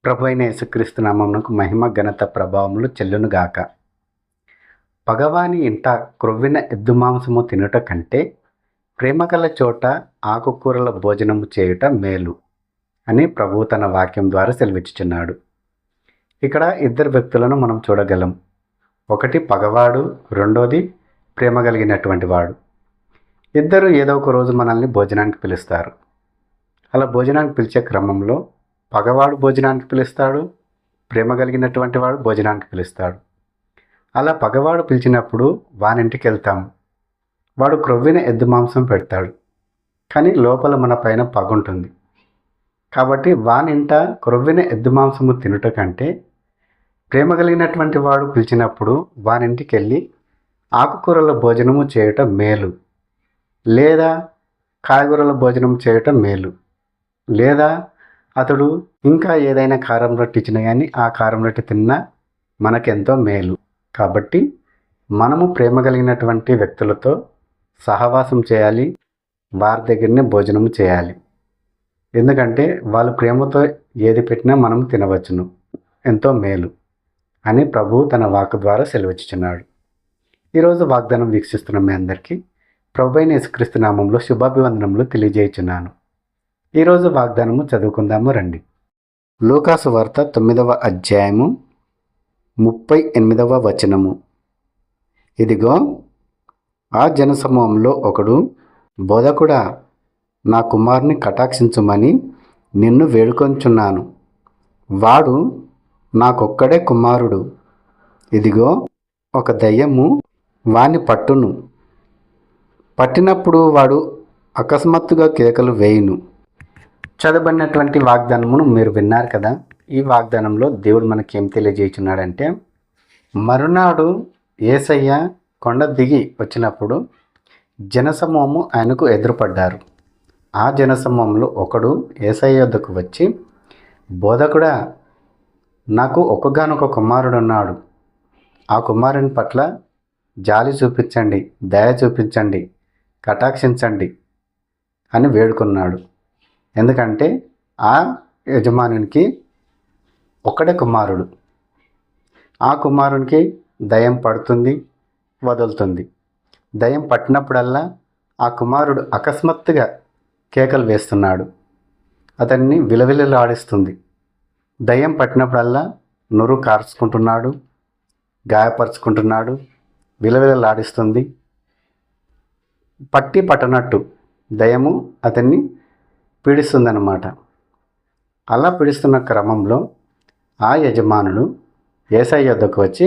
ప్రభు అయిన యేసుక్రీస్తు నామమునకు మహిమ ఘనత ప్రభావములు చెల్లునుగాక. పగవాని ఇంట క్రొవ్విన ఎద్దు మాంసము తినుట కంటే ప్రేమగల చోట ఆకుకూరల భోజనము చేయుట మేలు అని ప్రభువు తన వాక్యం ద్వారా సెలవిచ్చుచున్నాడు. ఇక్కడ ఇద్దరు వ్యక్తులను మనం చూడగలం. ఒకటి పగవాడు, రెండోది ప్రేమ కలిగినటువంటి వాడు. ఇద్దరు ఏదో ఒక రోజు మనల్ని భోజనానికి పిలుస్తారు. అలా భోజనానికి పిలిచే క్రమంలో పగవాడు భోజనానికి పిలుస్తాడు, ప్రేమ కలిగినటువంటి వాడు భోజనానికి పిలుస్తాడు. అలా పగవాడు పిలిచినప్పుడు వానింటికి వెళ్తాము. వాడు క్రొవ్విన ఎద్దు మాంసం పెడతాడు, కానీ లోపల మన పైన పగ ఉంటుంది. కాబట్టి వానింట క్రొవ్విన ఎద్దు మాంసము తినుట కంటే ప్రేమ కలిగినటువంటి వాడు పిలిచినప్పుడు వానింటికి వెళ్ళి ఆకుకూరల భోజనము చేయటం మేలు, లేదా కాయగూరల భోజనం చేయటం మేలు, లేదా అతడు ఇంకా ఏదైనా కారం రొట్టె ఇచ్చినా కానీ ఆ కారం రొట్టె తిన్నా మనకెంతో మేలు. కాబట్టి మనము ప్రేమ కలిగినటువంటి వ్యక్తులతో సహవాసం చేయాలి, వారి దగ్గరనే భోజనము చేయాలి. ఎందుకంటే వాళ్ళు ప్రేమతో ఏది పెట్టినా మనం తినవచ్చును, ఎంతో మేలు అని ప్రభువు తన వాక్కు ద్వారా సెలవిచ్చుచున్నాడు. ఈరోజు వాగ్దానం వీక్షిస్తున్న మీ అందరికీ ప్రభు అయిన యేసుక్రీస్తు నామంలో శుభాభివందనములు తెలియజేయుచున్నాను. ఈరోజు వాగ్దానము చదువుకుందాము రండి. లూకాసు వార్త 9వ అధ్యాయము 38వ వచనము. ఇదిగో, ఆ జనసమూహంలో ఒకడు, బోధకుడా, నా కుమారుని కటాక్షించుమని నిన్ను వేడుకొంచున్నాను. వాడు నాకొక్కడే కుమారుడు. ఇదిగో, ఒక దయ్యము వాని పట్టును. పట్టినప్పుడు వాడు అకస్మాత్తుగా కేకలు వేయును. చదవబడినటువంటి వాగ్దానమును మీరు విన్నారు కదా. ఈ వాగ్దానంలో దేవుడు మనకేం తెలియజేయుచున్నాడంటే, మరునాడు యేసయ్య కొండ దిగి వచ్చినప్పుడు జనసమూహము ఆయనకు ఎదురుపడ్డారు. ఆ జనసమూహంలో ఒకడు యేసయ్య వద్దకు వచ్చి, బోధకుడా, నాకు ఒక్కగానొక కుమారుడు ఉన్నాడు. ఆ కుమారుని పట్ల జాలి చూపించండి, దయ చూపించండి, కటాక్షించండి అని వేడుకున్నాడు. ఎందుకంటే ఆ యజమానునికి ఒక్కడే కుమారుడు. ఆ కుమారునికి దయ్యం పడుతుంది, వదులుతుంది. దయ్యం పట్టినప్పుడల్లా ఆ కుమారుడు అకస్మాత్తుగా కేకలు వేస్తున్నాడు, అతన్ని విలవిలలాడిస్తుంది. దయ్యం పట్టినప్పుడల్లా నొరు కార్చుకుంటున్నాడు, గాయపరుచుకుంటున్నాడు, విలవిలలాడిస్తుంది. పట్టనట్టు దయ్యము అతన్ని పీడిస్తుందన్నమాట. అలా పీడిస్తున్న క్రమంలో ఆ యజమానుడు యేసయ్య వద్దకు వచ్చి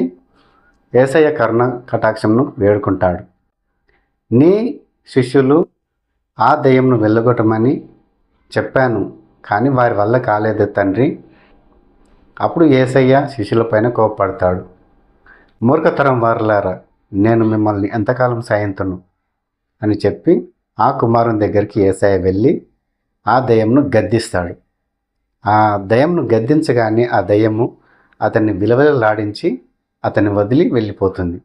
యేసయ్య కరుణ కటాక్షంను వేడుకుంటాడు. నీ శిష్యులు ఆ దయ్యంను వెళ్ళగొట్టమని చెప్పాను, కానీ వారి వల్ల కాలేదు తండ్రి. అప్పుడు యేసయ్య శిష్యులపైన కోపపడతాడు. మూర్ఖతరం వారులారా, నేను మిమ్మల్ని ఎంతకాలం సాయంతును అని చెప్పి ఆ కుమారుని దగ్గరికి యేసయ్య వెళ్ళి ఆ దయ్యంను గద్దిస్తాడు. ఆ దయ్యంను గద్దించగానే ఆ దయ్యము అతన్ని విలవిలలాడించి అతన్ని వదిలి వెళ్ళిపోతుంది.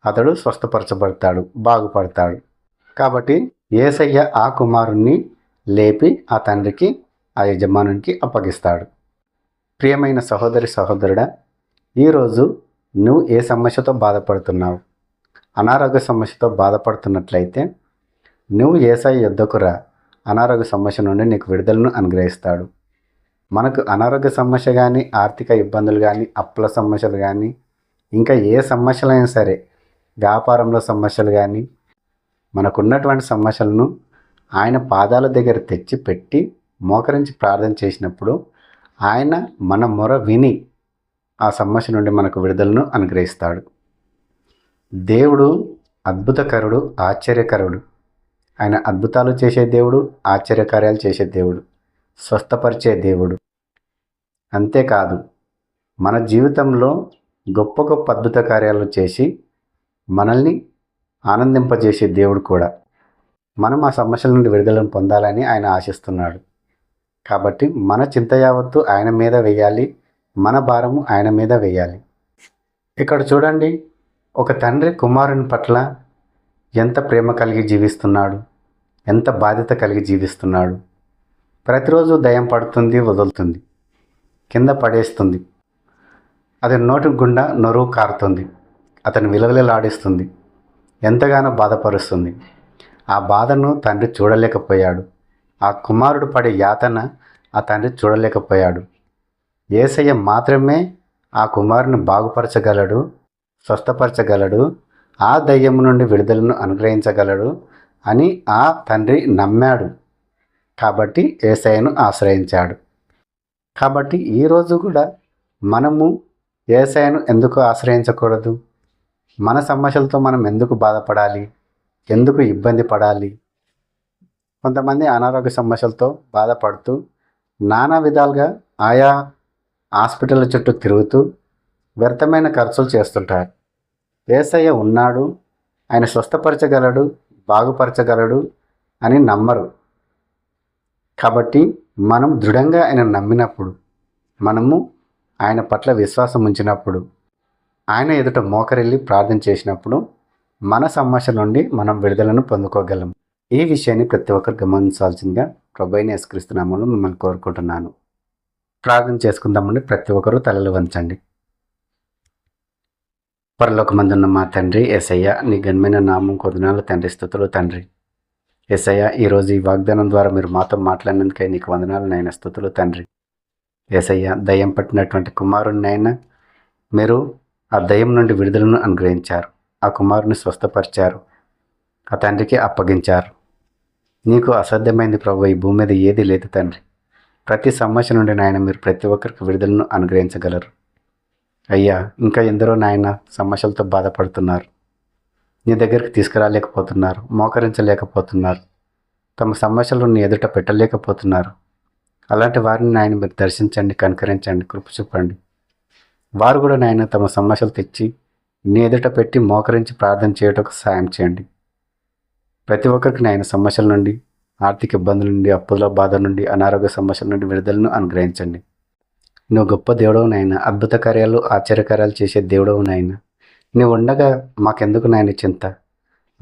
అతడు స్వస్థపరచబడతాడు, బాగుపడతాడు. కాబట్టి యేసయ్య ఆ కుమారుణ్ణి లేపి ఆ తండ్రికి, ఆ యజమానునికి అప్పగిస్తాడు. ప్రియమైన సహోదరి సహోదరుడా, ఈరోజు నువ్వు ఏ సమస్యతో బాధపడుతున్నావు? అనారోగ్య సమస్యతో బాధపడుతున్నట్లయితే నువ్వు యేసయ్య యొద్దకు రా. అనారోగ్య సమస్య నుండి నీకు విడుదలను అనుగ్రహిస్తాడు. మనకు అనారోగ్య సమస్య కానీ, ఆర్థిక ఇబ్బందులు కానీ, అప్పుల సమస్యలు కానీ, ఇంకా ఏ సమస్యలైనా సరే, వ్యాపారంలో సమస్యలు కానీ, మనకున్నటువంటి సమస్యలను ఆయన పాదాల దగ్గర తెచ్చి పెట్టి మోకరించి ప్రార్థన చేసినప్పుడు ఆయన మన మొర విని ఆ సమస్య నుండి మనకు విడుదలను అనుగ్రహిస్తాడు. దేవుడు అద్భుతకరుడు, ఆశ్చర్యకరుడు. ఆయన అద్భుతాలు చేసే దేవుడు, ఆశ్చర్యకార్యాలు చేసే దేవుడు, స్వస్థపరిచే దేవుడు. అంతేకాదు, మన జీవితంలో గొప్ప గొప్ప అద్భుత కార్యాలు చేసి మనల్ని ఆనందింపజేసే దేవుడు కూడా. మనం ఆ సమస్యల నుండి విడుదలను పొందాలని ఆయన ఆశిస్తున్నాడు. కాబట్టి మన చింత యావత్తు ఆయన మీద వేయాలి, మన భారము ఆయన మీద వేయాలి. ఇక్కడ చూడండి, ఒక తండ్రి కుమారుని పట్ల ఎంత ప్రేమ కలిగి జీవిస్తున్నాడు, ఎంత బాధ్యత కలిగి జీవిస్తున్నాడు. ప్రతిరోజు దయ్యం పడుతుంది, వదులుతుంది. కింద పడేస్తుంది. అతని నోటి గుండా నొరువు కారుతుంది. అతని విలవిలలాడిస్తుంది. ఎంతగానో బాధపరుస్తుంది. ఆ బాధను తండ్రి చూడలేకపోయాడు. ఆ కుమారుడు పడే యాతన ఆ తండ్రి చూడలేకపోయాడు. యేసయ్య మాత్రమే ఆ కుమారుని బాగుపరచగలడు, స్వస్థపరచగలడు, ఆ దయ్యము నుండి విడుదలను అనుగ్రహించగలడు అని ఆ తండ్రి నమ్మాడు. కాబట్టి యేసయ్యను ఆశ్రయించాడు. కాబట్టి ఈరోజు కూడా మనము యేసయ్యను ఎందుకు ఆశ్రయించకూడదు? మన సమస్యలతో మనం ఎందుకు బాధపడాలి? ఎందుకు ఇబ్బంది పడాలి? కొంతమంది అనారోగ్య సమస్యలతో బాధపడుతూ నానా విధాలుగా ఆయా హాస్పిటల్ చుట్టూ తిరుగుతూ వ్యర్థమైన ఖర్చులు చేస్తుంటారు. యేసయ్య ఉన్నాడు, ఆయన స్వస్థపరచగలడు, బాగుపరచగలడు అని నమ్మరు. కాబట్టి మనం దృఢంగా ఆయన నమ్మినప్పుడు, మనము ఆయన పట్ల విశ్వాసం ఉంచినప్పుడు, ఆయన ఎదుట మోకరిల్లి ప్రార్థన చేసినప్పుడు మన సమస్య నుండి మనం విడుదలను పొందుకోగలం. ఈ విషయాన్ని ప్రతి ఒక్కరు గమనించాల్సిందిగా ప్రభువైన యేసుక్రీస్తు నామములో మిమ్మల్ని కోరుకుంటున్నాను. ప్రార్థన చేసుకుందామండి. ప్రతి ఒక్కరూ తలలు వంచండి. పరలోకమందున్న మా తండ్రి యేసయ్య, నీ ఘనమైన నామం కొద్దినాలు తండ్రి, స్తుతులు తండ్రి. యేసయ్య, ఈరోజు ఈ వాగ్దానం ద్వారా మీరు మాతో మాట్లాడినందుకై నీకు వందనాలు నాయన, స్తుతులు తండ్రి. యేసయ్య, దయ్యం పట్టినటువంటి కుమారుడిని అయినా మీరు ఆ దయ్యం నుండి విడుదలను అనుగ్రహించారు. ఆ కుమారుని స్వస్థపరిచారు. ఆ తండ్రికి అప్పగించారు. నీకు అసాధ్యమైంది ప్రభు ఈ భూమి మీద ఏది లేదు తండ్రి. ప్రతి సమస్య నుండి నాయన మీరు ప్రతి ఒక్కరికి విడుదలను అనుగ్రహించగలరు. అయ్యా, ఇంకా ఎందరో నాయన సమస్యలతో బాధపడుతున్నారు. నీ దగ్గరికి తీసుకురాలేకపోతున్నారు, మోకరించలేకపోతున్నారు, తమ సమస్యలను నీ ఎదుట పెట్టలేకపోతున్నారు. అలాంటి వారిని నాయన మీరు దర్శించండి, కనికరించండి, కృప చూపండి. వారు కూడా నాయన తమ సమస్యలు తెచ్చి నీ ఎదుట పెట్టి మోకరించి ప్రార్థన చేయటకు సాయం చేయండి. ప్రతి ఒక్కరికి నాయన సమస్యల నుండి, ఆర్థిక ఇబ్బందుల నుండి, అప్పుల బాధ నుండి, అనారోగ్య సమస్యల నుండి విడుదలను అనుగ్రహించండి. నువ్వు గొప్ప దేవుడవు నాయన, అద్భుత కార్యాలు, ఆశ్చర్యకార్యాలు చేసే దేవుడవు నాయన. నువ్వు ఉండగా మాకెందుకు నాయన చింత?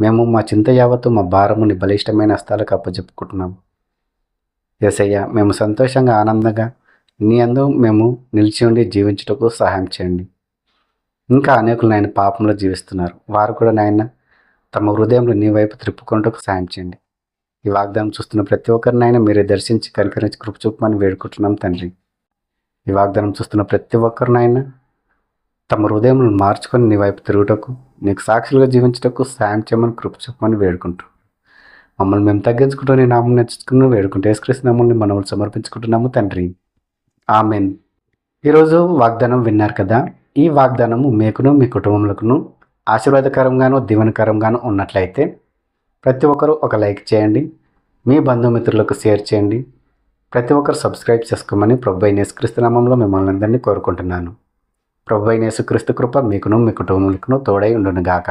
మేము మా చింత యావత్తు మా భారముని బలిష్టమైన హస్తాలకు అప్పచెప్పుకుంటున్నాము. యేసయ్య, మేము సంతోషంగా ఆనందంగా నీ అందు మేము నిలిచి ఉండి జీవించుటకు సహాయం చేయండి. ఇంకా అనేకులు నాయన పాపంలో జీవిస్తున్నారు. వారు కూడా నాయన తమ హృదయంలో నీ వైపు త్రిప్పుకుంటూ సాయం చేయండి. ఈ వాగ్దానం చూస్తున్న ప్రతి ఒక్కరినైనా మీరే దర్శించి కనికరించి కృప చూపమని వేడుకుంటున్నాం తండ్రి. ఈ వాగ్దానం చూస్తున్న ప్రతి ఒక్కరినైనా తమ హృదయంలో మార్చుకొని నీ వైపు తిరుగుటకు, నీకు సాక్షులుగా జీవించుటకు సాయం చేయమని కృప చూపమని వేడుకుంటూ మమ్మల్ని మేము తగ్గించుకుంటూ నీ నామం నేర్చుకుని వేడుకుంటూ యేసుక్రీస్తు నామమున మనల్ని సమర్పించుకుంటున్నాము తండ్రి. ఆమెన్. ఈరోజు వాగ్దానం విన్నారు కదా. ఈ వాగ్దానము మీకును మీ కుటుంబములకును ఆశీర్వాదకరంగాను దీవెనకరంగాను ఉన్నట్లయితే ప్రతి ఒక్కరూ ఒక లైక్ చేయండి, మీ బంధుమిత్రులకు షేర్ చేయండి. ప్రతి ఒక్కరు సబ్స్క్రైబ్ చేసుకోమని ప్రభువైన యేసుక్రీస్తు నామములో మిమ్మల్ని అందరినీ కోరుకుంటున్నాను. ప్రభువైన యేసుక్రీస్తు కృప మీకును మీ కుటుంబములకును తోడై ఉండును గాక.